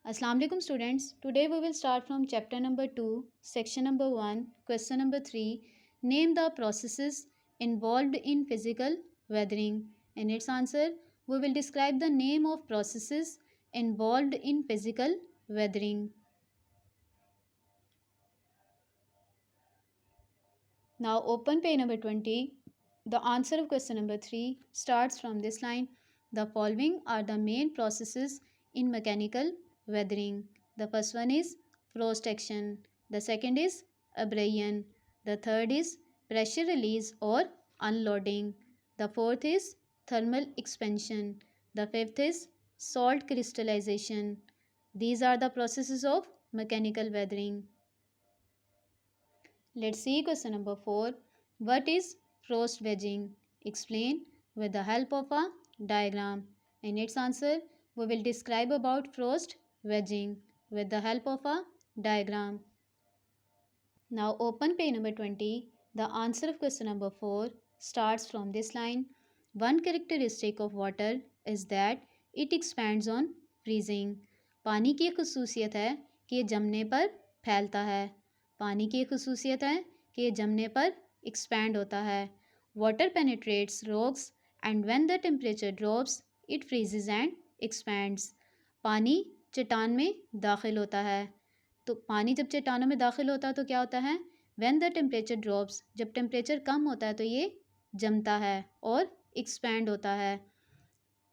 Assalamu alaikum students. Today we will start from chapter number 2, section number 1, question number 3. Name the processes involved in physical weathering. In its answer, we will describe the name of processes involved in physical weathering. Now open page number 20. The answer of question number 3 starts from this line. The following are the main processes in mechanical weathering. The first one is frost action. The second is abrasion. The third is pressure release or unloading. The fourth is thermal expansion. The fifth is salt crystallization. These are the processes of mechanical weathering. Let's see question number 4. What is frost wedging? Explain with the help of a diagram. In its answer, we will describe about frost wedging with the help of a diagram. Now open page number 20. The answer of question number 4 starts from this line. One characteristic of water is that it expands on freezing. पानी की खसूसियत है कि ये जमने पर फैलता है. पानी की खसूसियत है कि ये जमने पर एक्सपैंड होता है. Water penetrates rocks and when the temperature drops it फ्रीजेज and expands. पानी चट्टान में दाखिल होता है. तो पानी जब चट्टानों में दाखिल होता है तो क्या होता है? व्हेन द टेम्परेचर ड्रॉप्स, जब टेम्परेचर कम होता है तो ये जमता है और एक्सपैंड होता है.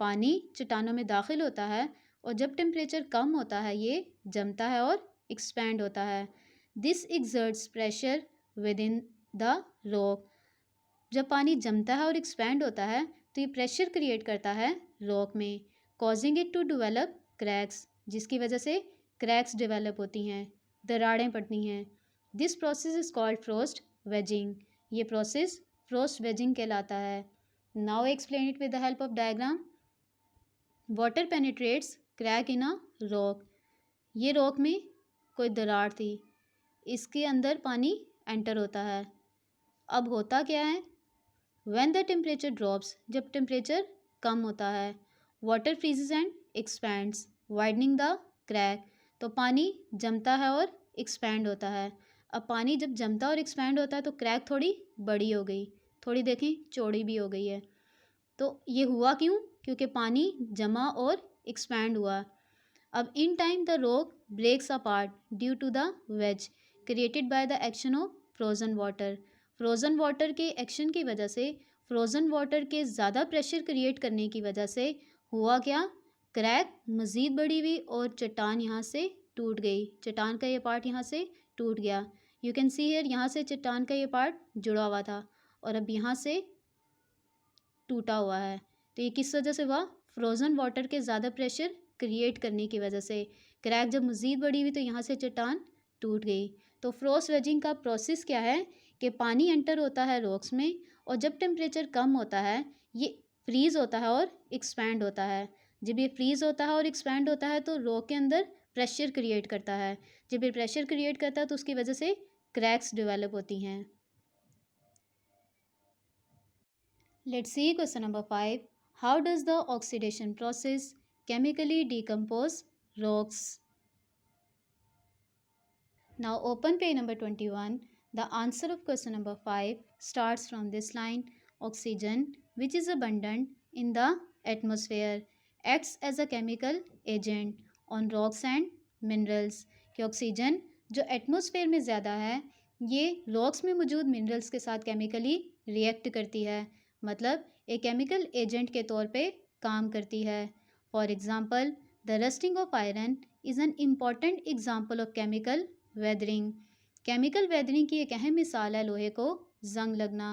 पानी चट्टानों में दाखिल होता है और जब टेम्परेचर कम होता है ये जमता है और एक्सपैंड होता है. This exerts pressure with in the rock. जब पानी जमता है और एक्सपैंड होता है तो ये प्रेशर क्रिएट करता है रॉक में, causing it to develop cracks, जिसकी वजह से क्रैक्स डेवलप होती हैं, दरारें पड़ती हैं. This process is called frost waging. ये प्रोसेस फ्रोस्ट वेजिंग कहलाता है. Now explain it with the help of diagram. Water penetrates crack in a rock. ये रॉक में कोई दरार थी, इसके अंदर पानी एंटर होता है. अब होता क्या है? व्हेन द टेम्परेचर ड्रॉप्स, जब टेम्परेचर कम होता है, water फ्रीजेज and expands widening the crack. तो पानी जमता है और एक्सपैंड होता है. अब पानी जब जमता और एक्सपैंड होता है तो क्रैक थोड़ी बड़ी हो गई, थोड़ी देखें चौड़ी भी हो गई है. तो ये हुआ क्यों? क्योंकि पानी जमा और एक्सपैंड हुआ. अब in time the rock breaks apart due to the wedge created by the action of frozen water. Frozen water के एक्शन की वजह से, फ्रोज़न वाटर के ज़्यादा प्रेशर क्रिएट करने की वजह से हुआ क्या? क्रैक मज़ीद बड़ी हुई और चट्टान यहाँ से टूट गई. चट्टान का ये पार्ट यहाँ से टूट गया. यू कैन सी हियर, यहाँ से चट्टान का ये पार्ट जुड़ा हुआ था और अब यहाँ से टूटा हुआ है. तो ये किस वजह से हुआ? फ्रोज़न वाटर के ज़्यादा प्रेशर क्रिएट करने की वजह से. क्रैक जब मज़ीद बड़ी हुई तो यहाँ से चट्टान टूट गई. तो फ्रोस्ट वेजिंग का प्रोसेस क्या है कि पानी एंटर होता है रॉक्स में और जब टेम्परेचर कम होता है ये फ्रीज़ होता है और एक्सपैंड होता है. जब ये फ्रीज़ होता है और एक्सपैंड होता है तो रॉक के अंदर प्रेशर क्रिएट करता है. जब ये प्रेशर क्रिएट करता है तो उसकी वजह से क्रैक्स डेवलप होती हैं. Let's see question number 5. How does the oxidation process chemically decompose rocks? Now open page number 21. The answer of question number 5 starts from this line. Oxygen, which is abundant in the atmosphere, acts as a chemical agent on rocks and minerals. कि oxygen जो atmosphere में ज़्यादा है ये rocks में मौजूद minerals के साथ केमिकली रिएक्ट करती है, मतलब एक केमिकल एजेंट के तौर पे काम करती है. For example, the rusting of iron is an important example of chemical weathering. Chemical weathering की एक अहम मिसाल है लोहे को जंग लगना.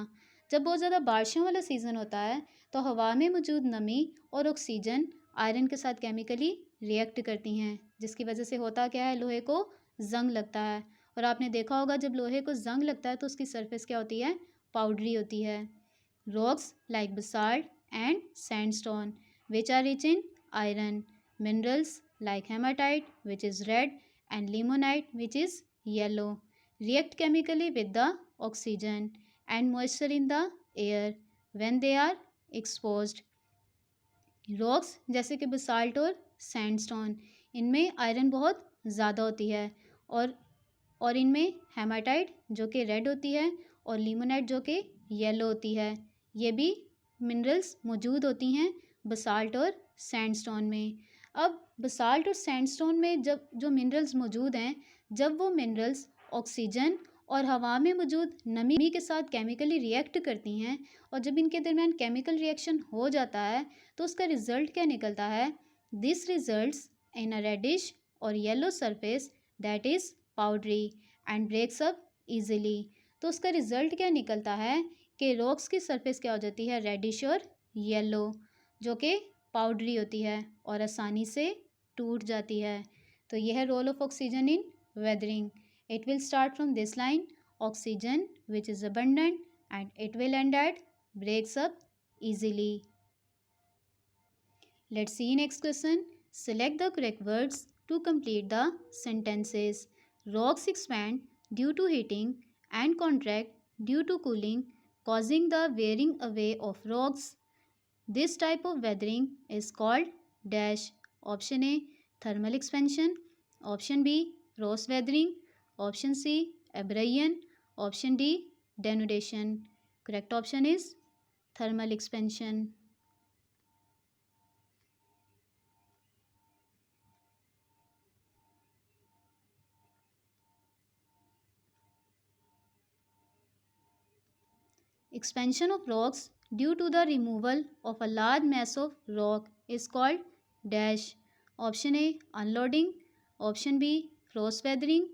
जब बहुत ज़्यादा बारिशों वाला सीज़न होता है तो हवा में मौजूद नमी और ऑक्सीजन आयरन के साथ केमिकली रिएक्ट करती हैं, जिसकी वजह से होता क्या है? लोहे को जंग लगता है. और आपने देखा होगा जब लोहे को जंग लगता है तो उसकी सरफेस क्या होती है? पाउडरी होती है. Rocks like basalt and sandstone which are rich in iron, minerals like hematite which is red and limonite which is yellow react chemically with the oxygen and moisture in the air when they are exposed. Rocks जैसे कि basalt और sandstone इनमें iron बहुत ज़्यादा होती है। और और इनमें हेमाटाइट जो कि रेड होती है और लिमोनाइट जो कि येलो होती है। ये भी मिनरल्स मौजूद होती हैं बसाल्ट और सैंडस्टोन में। अब बसाल्ट और सैंडस्टोन में जब जो मिनरल्स मौजूद हैं, जब वो मिनरल्स ऑक्सीजन और हवा में मौजूद नमी के साथ केमिकली रिएक्ट करती हैं और जब इनके दरमियान केमिकल रिएक्शन हो जाता है तो उसका रिजल्ट क्या निकलता है? This results in a reddish और yellow surface that is powdery and breaks up easily. तो उसका रिजल्ट क्या निकलता है कि रॉक्स की सरफेस क्या हो जाती है? रेडिश और येलो, जो कि पाउडरी होती है और आसानी से टूट जाती है। तो यह है role of oxygen in weathering. It will start from this line, oxygen which is abundant and it will end at breaks up easily. Let's see next question. Select the correct words to complete the sentences. Rocks expand due to heating and contract due to cooling, causing the wearing away of rocks. This type of weathering is called dash. Option A, thermal expansion. Option B, frost weathering. Option C, abrasion. Option D, denudation. Correct option is thermal expansion. Expansion of rocks due to the removal of a large mass of rock is called dash. Option A, unloading. Option B, frost weathering.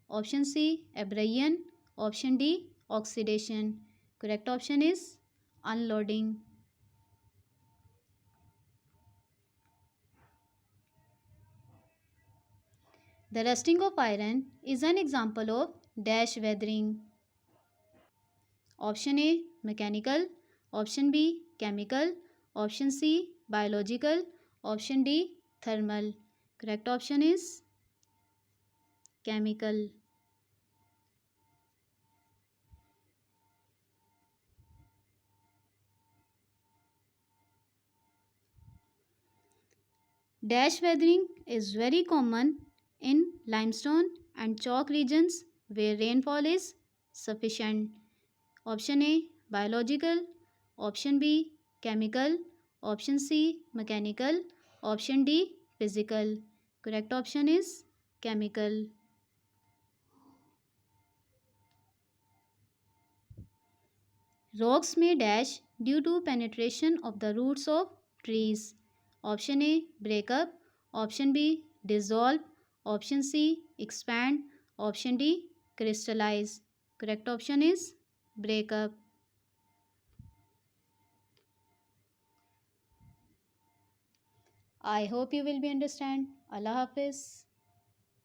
Option C, abrasion. Option D, oxidation. Correct option is unloading. The rusting of iron is an example of dash weathering. Option A, mechanical. Option B, chemical. Option C, biological. Option D, thermal. Correct option is chemical. Dash weathering is very common in limestone and chalk regions where rainfall is sufficient. Option A, biological. Option B, chemical. Option C, mechanical. Option D, physical. Correct option is chemical. Rocks may dash due to penetration of the roots of trees. Option A, break up. Option B, dissolve. Option C, expand. Option D, crystallize. Correct option is break up. I hope you will be understand. Allah Hafiz.